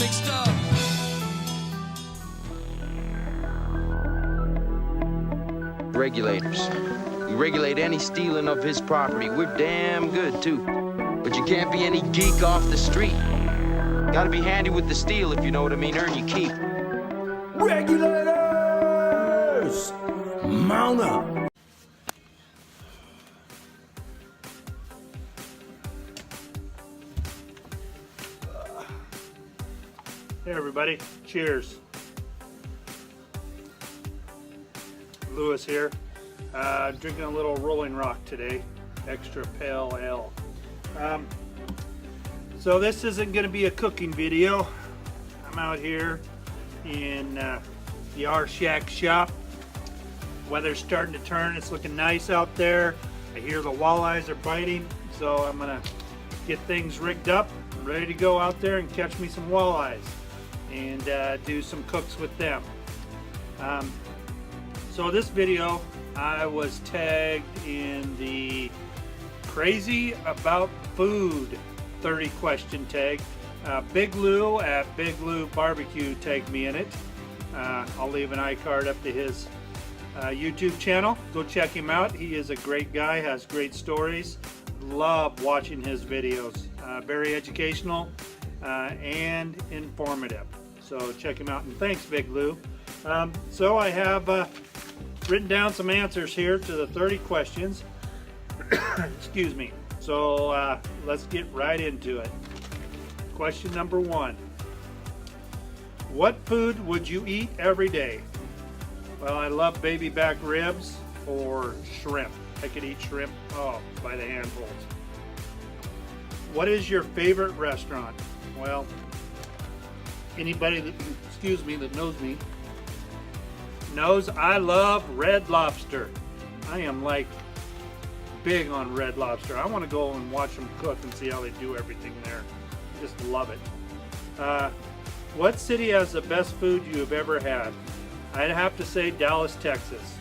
mixed up. Regulators. We regulate any stealing of his property. We're damn good, too. But you can't be any geek off the street. Gotta be handy with the steel, if you know what I mean. Earn your keep. Regulators! Mount up! Hey everybody, cheers. Lewis here, drinking a little Rolling Rock today, extra pale ale. So this isn't going to be a cooking video. I'm out here in the R Shack shop. Weather's starting to turn, it's looking nice out there. I hear the walleyes are biting, so I'm going to get things rigged up. I'm ready to go out there and catch me some walleyes and do some cooks with them. So this video, I was tagged in the Crazy About Food 30 question tag. Big Lou at Big Lou Barbecue tagged me in it. I'll leave an iCard up to his YouTube channel. Go check him out. He is a great guy, has great stories. Love watching his videos. Very educational and informative. So check him out, and thanks, Big Lou. So I have written down some answers here to the 30 questions. Excuse me. So let's get right into it. Question number 1. What food would you eat every day? Well, I love baby back ribs or shrimp. I could eat shrimp by the handfuls. What is your favorite restaurant? Well, anybody that, that knows me knows I love Red Lobster. I am like big on Red Lobster. I want to go and watch them cook and see how they do everything there. I just love it. What city has the best food you have ever had? I'd have to say Dallas, Texas.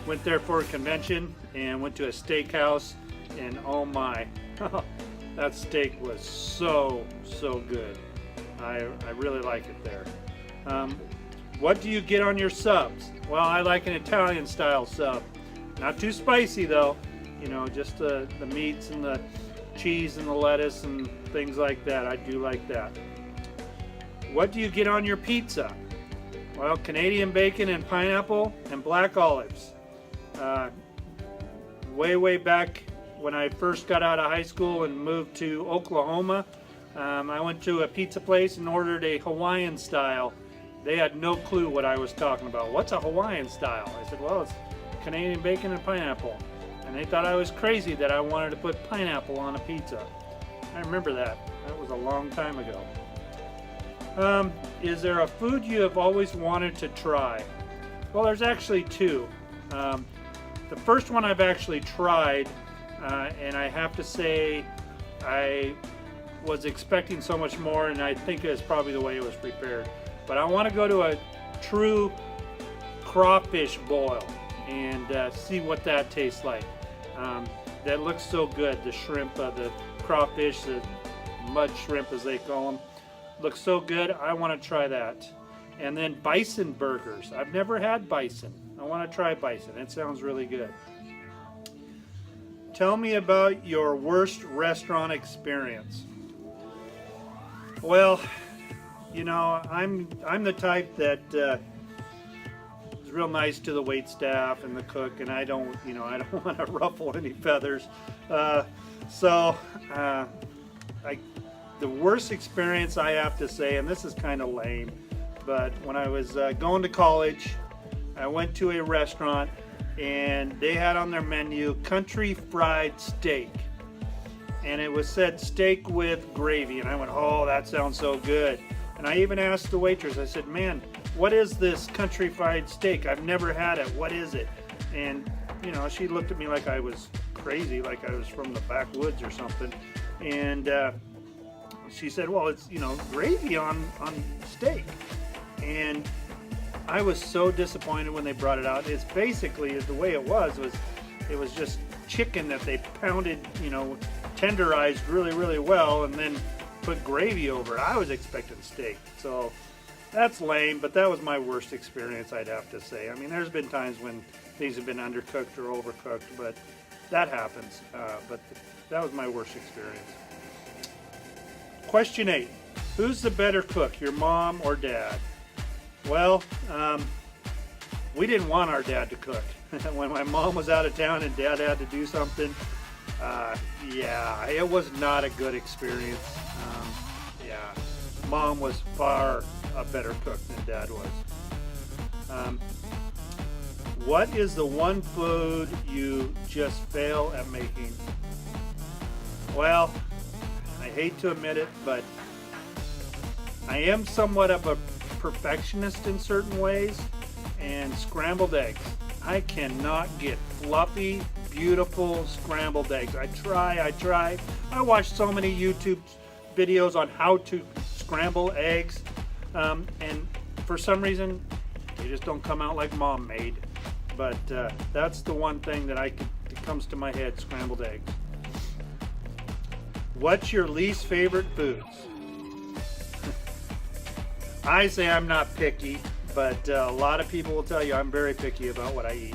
Went there for a convention and went to a steakhouse, and oh my, that steak was so good. I really like it there. What do you get on your subs? Well, I like an Italian style sub. Not too spicy though. You know, just the meats and the cheese and the lettuce and things like that. I do like that. What do you get on your pizza? Well, Canadian bacon and pineapple and black olives. Way back when I first got out of high school and moved to Oklahoma, I went to a pizza place and ordered a Hawaiian style. They had no clue what I was talking about. What's a Hawaiian style? I said, well, it's Canadian bacon and pineapple. And they thought I was crazy that I wanted to put pineapple on a pizza. I remember that. That was a long time ago. Is there a food you have always wanted to try? Well, there's actually two. The first one I've actually tried, and I have to say I was expecting so much more, and I think it's probably the way it was prepared. But I want to go to a true crawfish boil and see what that tastes like. That looks so good. The shrimp, the crawfish, the mud shrimp as they call them, looks so good. I want to try that. And then bison burgers. I've never had bison. I want to try bison. It sounds really good. Tell me about your worst restaurant experience. Well, you know, I'm the type that is real nice to the wait staff and the cook, and I don't want to ruffle any feathers. The worst experience I have to say, and this is kind of lame, but when I was going to college, I went to a restaurant and they had on their menu country fried steak. And it was said steak with gravy, and I went, oh, that sounds so good. And I even asked the waitress, I said, man, what is this country fried steak? I've never had it. What is it? And, you know, she looked at me like I was crazy, like I was from the backwoods or something. And she said, well, it's, you know, gravy on steak. And I was so disappointed when they brought it out. It's basically, the way it was just chicken that they pounded, you know, tenderized really well, and then put gravy over it. I was expecting steak. So that's lame, but that was my worst experience, I'd have to say. I mean, there's been times when things have been undercooked or overcooked, but that happens. But that was my worst experience. Question 8. Who's the better cook, your mom or dad? Well, we didn't want our dad to cook. When my mom was out of town and dad had to do something, yeah, it was not a good experience. Yeah, mom was far a better cook than dad was. What is the one food you just fail at making? Well, I hate to admit it, but I am somewhat of a perfectionist in certain ways, and scrambled eggs. I cannot get fluffy, beautiful scrambled eggs. I try. I watch so many YouTube videos on how to scramble eggs, and for some reason, they just don't come out like mom made. But that's the one thing that comes to my head, scrambled eggs. What's your least favorite foods? I say I'm not picky, but a lot of people will tell you I'm very picky about what I eat.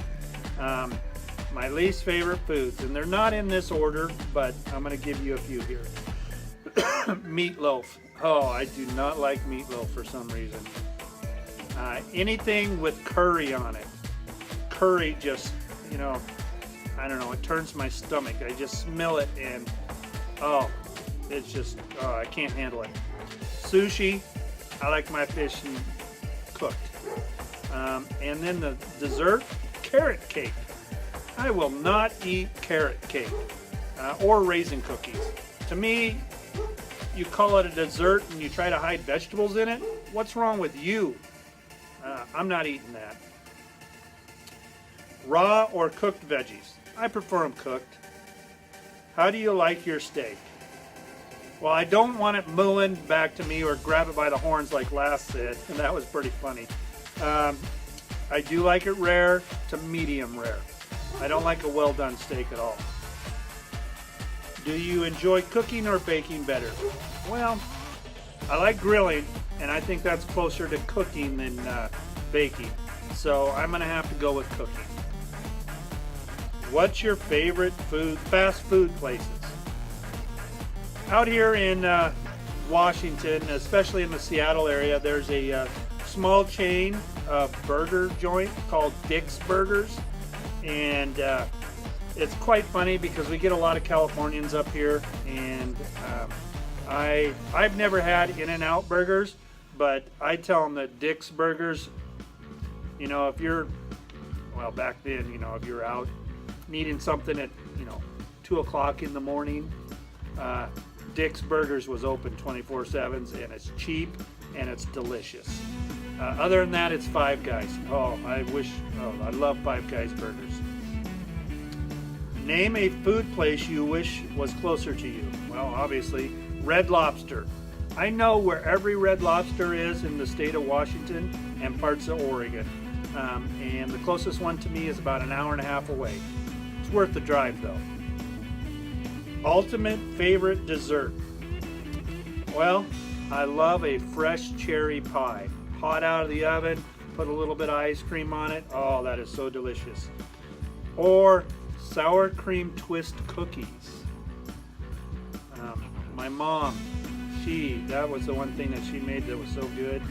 My least favorite foods, and they're not in this order, but I'm going to give you a few here. Meatloaf. Oh, I do not like meatloaf for some reason. Anything with curry on it. Curry just, I don't know, it turns my stomach. I just smell it and, it's just, I can't handle it. Sushi. I like my fish cooked. And then the dessert, carrot cake. I will not eat carrot cake or raisin cookies. To me, you call it a dessert and you try to hide vegetables in it. What's wrong with you? I'm not eating that. Raw or cooked veggies? I prefer them cooked. How do you like your steak? Well, I don't want it mooing back to me or grab it by the horns like Lasse said, and that was pretty funny. I do like it rare to medium rare. I don't like a well done steak at all. Do you enjoy cooking or baking better? Well, I like grilling, and I think that's closer to cooking than baking. So I'm going to have to go with cooking. What's your favorite fast food places? Out here in Washington, especially in the Seattle area, there's a small chain of burger joint called Dick's Burgers, and it's quite funny because we get a lot of Californians up here, and I've never had In-N-Out burgers, but I tell them that Dick's Burgers, if you're, well, back then, if you're out needing something at 2 o'clock in the morning, Dick's Burgers was open 24/7, and it's cheap and it's delicious. Other than that, it's Five Guys. I love Five Guys burgers. Name a food place you wish was closer to you. Well, obviously, Red Lobster. I know where every Red Lobster is in the state of Washington and parts of Oregon. And the closest one to me is about an hour and a half away. It's worth the drive, though. Ultimate favorite dessert? Well, I love a fresh cherry pie. Hot out of the oven, put a little bit of ice cream on it. Oh, that is so delicious. Or sour cream twist cookies. My mom, that was the one thing that she made that was so good.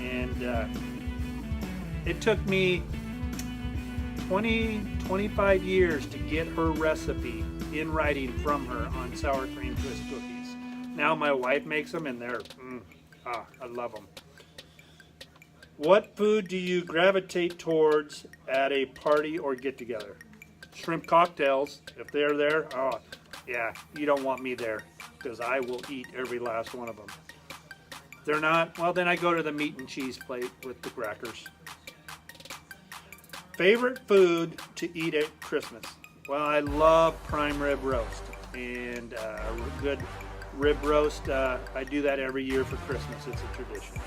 And it took me 25 years to get her recipe in writing from her on sour cream twist cookies. Now my wife makes them, and they're, I love them. What food do you gravitate towards at a party or get-together? Shrimp cocktails, if they're there. Oh, yeah, you don't want me there, because I will eat every last one of them. If they're not, well, then I go to the meat and cheese plate with the crackers. Favorite food to eat at Christmas? Well, I love prime rib roast, and a good rib roast. I do that every year for Christmas. It's a tradition.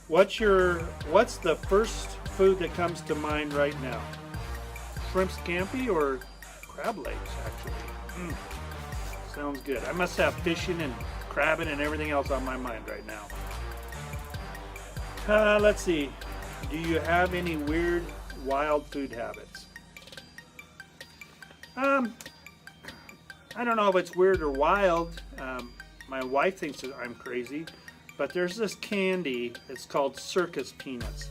What's the first food that comes to mind right now? Shrimp scampi or crab legs, actually. Sounds good. I must have fishing and crabbing and everything else on my mind right now. Let's see. Do you have any weird, wild food habits? I don't know if it's weird or wild. My wife thinks that I'm crazy, but there's this candy. It's called circus peanuts.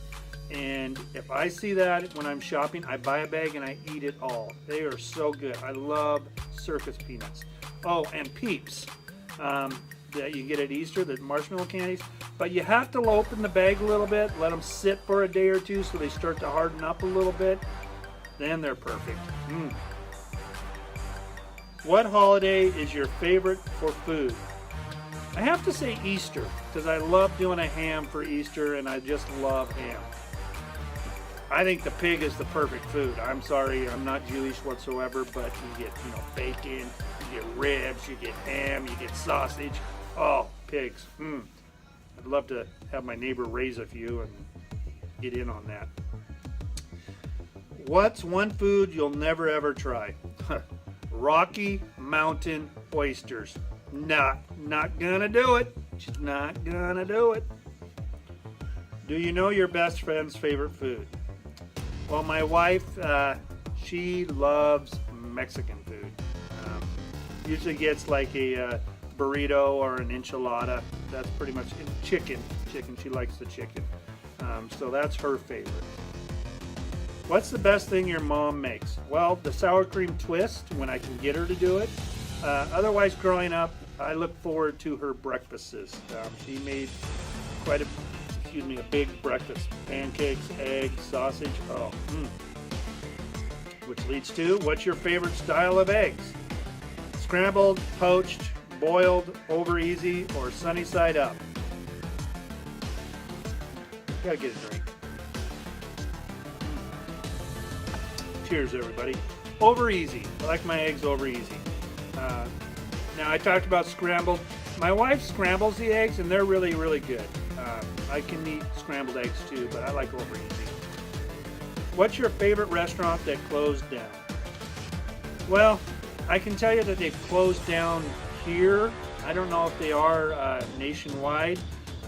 And if I see that when I'm shopping, I buy a bag and I eat it all. They are so good. I love circus peanuts. Oh, and Peeps that you get at Easter, the marshmallow candies. But you have to open the bag a little bit, let them sit for a day or two so they start to harden up a little bit. Then they're perfect. What holiday is your favorite for food? I have to say Easter, because I love doing a ham for Easter, and I just love ham. I think the pig is the perfect food. I'm sorry, I'm not Jewish whatsoever, but you get, bacon, you get ribs, you get ham, you get sausage. Oh, pigs. I'd love to have my neighbor raise a few and get in on that. What's one food you'll never ever try? Rocky Mountain oysters. Not gonna do it. Just not gonna do it. Do you know your best friend's favorite food? Well, my wife, she loves Mexican food. Usually gets like a burrito or an enchilada. That's pretty much chicken. She likes the chicken. So that's her favorite. What's the best thing your mom makes? Well, the sour cream twist when I can get her to do it. Otherwise, growing up, I look forward to her breakfasts. She made a big breakfast. Pancakes, eggs, sausage. Which leads to, what's your favorite style of eggs? Scrambled, poached, boiled, over easy, or sunny side up? Gotta get a drink. Cheers, everybody. Over easy. I like my eggs over easy. Now, I talked about scrambled. My wife scrambles the eggs, and they're really, really good. I can eat scrambled eggs too, but I like over easy. What's your favorite restaurant that closed down? Well, I can tell you that they've closed down here. I don't know if they are nationwide.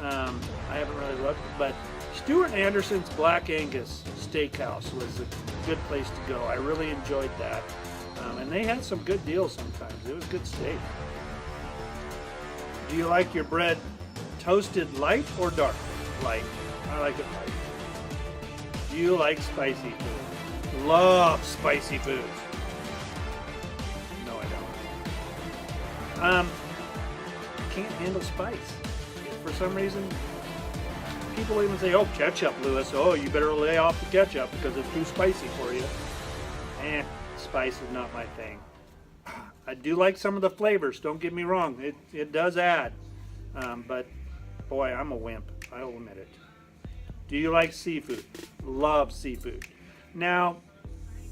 I haven't really looked, but Stuart Anderson's Black Angus Steakhouse was a good place to go. I really enjoyed that. And they had some good deals sometimes. It was good steak. Do you like your bread toasted light or dark? Light. I like it light. Do you like spicy food? Love spicy food. No, I don't. Can't handle spice. For some reason, people even say, "Oh, ketchup, Lewis. Oh, you better lay off the ketchup because it's too spicy for you." Spice is not my thing. I do like some of the flavors. Don't get me wrong. It does add. But boy, I'm a wimp. I'll admit it. Do you like seafood? Love seafood. Now,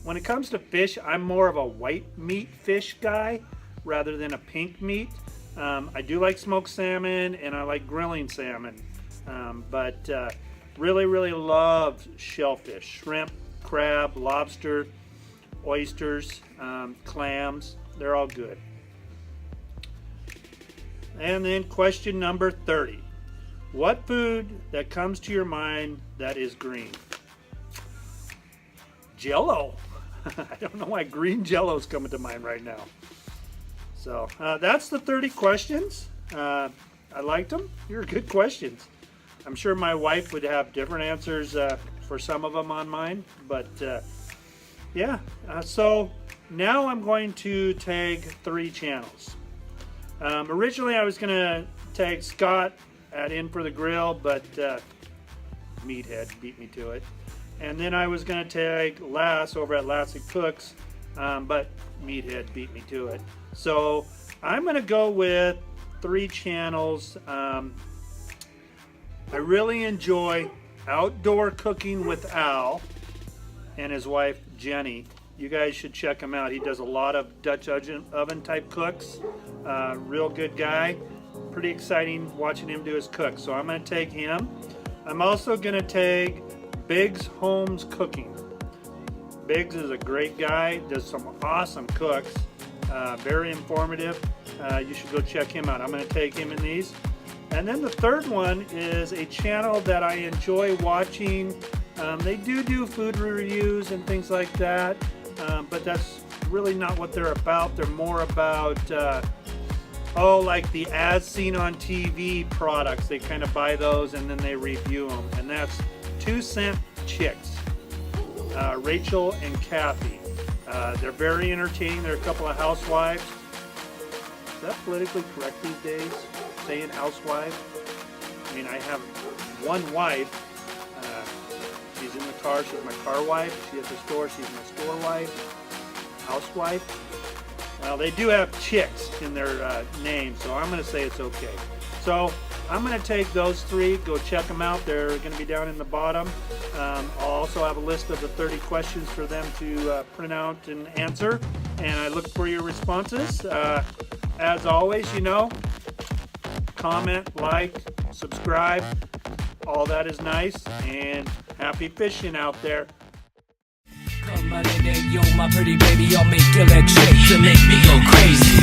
when it comes to fish, I'm more of a white meat fish guy rather than a pink meat. I do like smoked salmon and I like grilling salmon. But really, really love shellfish, shrimp, crab, lobster, oysters, clams. They're all good. And then question number 30. What food that comes to your mind that is green? Jell-O. I don't know why green Jell-O is coming to mind right now. So that's the 30 questions. I liked them. They were good questions. I'm sure my wife would have different answers for some of them on mine. But yeah, so now I'm going to tag 3 channels. Originally I was going to tag Scott at In for the Grill, but Meathead beat me to it. And then I was going to tag Lasse over at Lasse Cooks, but Meathead beat me to it. So I'm going to go with 3 channels. I really enjoy Outdoor Cooking with Al and his wife Jenny. You guys should check him out. He does a lot of Dutch oven type cooks. Real good guy. Pretty exciting watching him do his cook. So I'm going to take him. I'm also going to take Biggs Homes Cooking. Biggs is a great guy. Does some awesome cooks. Very informative. You should go check him out. I'm going to tag him in these. And then the third one is a channel that I enjoy watching. They do food reviews and things like that, but that's really not what they're about. They're more about, like the as seen on TV products. They kind of buy those and then they review them. And that's 2 Cent Chicks, Rachel and Kathy. They're very entertaining. They're a couple of housewives. Is that politically correct these days, saying housewife? I mean, I have one wife. She's in the car. She's my car wife. She at the store. She's my store wife. Housewife. Well, they do have chicks in their name, so I'm going to say it's okay. So I'm going to take those 3. Go check them out. They're going to be down in the bottom. I'll also have a list of the 30 questions for them to print out and answer. And I look for your responses. As always, comment, like, subscribe. All that is nice. And happy fishing out there. Come my lady, yo, my pretty baby, I'll make your legs shake to make me go crazy.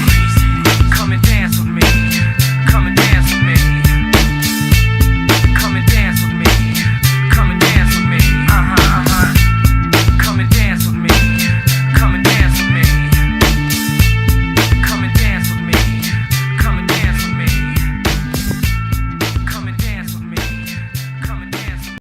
Come and dance with me.